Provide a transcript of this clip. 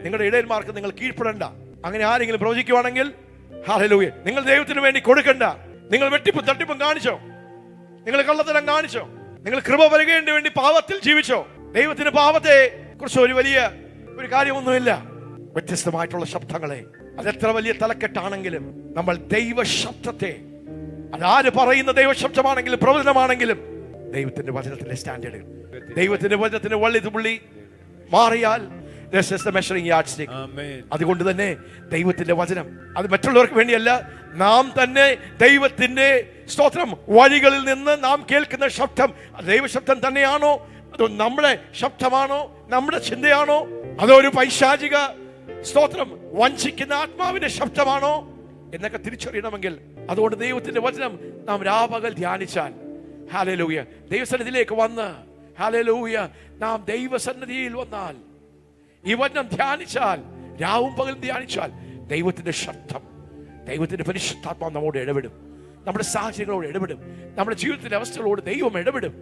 നിങ്ങളുടെ ഇടയന്മാർക്ക് നിങ്ങൾ കീഴ്പ്പെടണ്ട. അങ്ങനെ ആരെങ്കിലും പ്രവചിക്കുവാണെങ്കിൽ ഹല്ലേലൂയ, നിങ്ങൾ ദൈവത്തിന് വേണ്ടി കൊടുക്കണ്ട. നിങ്ങൾ വെട്ടിപ്പും തട്ടിപ്പും കാണിച്ചോ, നിങ്ങൾ കള്ളത്തരം കാണിച്ചോ, നിങ്ങൾ കൃപ വരികേണ്ടി വേണ്ടി പാപത്തിൽ ജീവിച്ചോ, ദൈവത്തിന് പാപത്തെ കുറിച്ച് ഒരു കാര്യമൊന്നുമില്ല. വ്യത്യസ്തമായിട്ടുള്ള ശബ്ദങ്ങളെ, അതെത്ര വലിയ തലക്കെട്ടാണെങ്കിലും നമ്മൾ ദൈവശബ്ദത്തെ, അതാര് പറയുന്ന ദൈവശബ്ദമാണെങ്കിലും പ്രവചനമാണെങ്കിലും ദൈവത്തിന്റെ വചനത്തിന്റെ സ്റ്റാൻഡേർഡ്, ദൈവത്തിന്റെ വചനത്തിന്റെ വള്ളി തുള്ളി മാറിയാൽ അതുകൊണ്ട് തന്നെ ദൈവത്തിന്റെ വചനം അത് മറ്റുള്ളവർക്ക് വേണ്ടിയല്ല, നാം തന്നെ ദൈവത്തിന്റെ സ്തോത്രം വഴികളിൽ നിന്ന് നാം കേൾക്കുന്ന ശബ്ദം ദൈവശബ്ദം തന്നെയാണോ, അതോ നമ്മുടെ ശബ്ദമാണോ, നമ്മുടെ ചിന്തയാണോ, അതോ ഒരു പൈശാചിക സ്തോത്രം വഞ്ചിക്കുന്ന ആത്മാവിന്റെ ശബ്ദമാണോ എന്നൊക്കെ തിരിച്ചറിയണമെങ്കിൽ അതുകൊണ്ട് ദൈവത്തിന്റെ വചനം നാം രാപകൽ ധ്യാനിച്ചാൽ, ഹല്ലേലൂയ, ദൈവസന്നിധിയിലേക്ക് വന്ന്, ഹല്ലേലൂയ, നാം ദൈവസന്നിധിയിൽ വന്നാൽ ഈ വചനം ധ്യാനിച്ചാൽ, രാവും പകലും ധ്യാനിച്ചാൽ ദൈവത്തിന്റെ ശബ്ദം, ദൈവത്തിന്റെ പരിശുദ്ധാത്മാവ് നമ്മോട് ഇടപെടും, നമ്മുടെ സാഹചര്യങ്ങളോട് ഇടപെടും, നമ്മുടെ ജീവിതത്തിന്റെ അവസ്ഥകളോട് ദൈവം ഇടപെടും.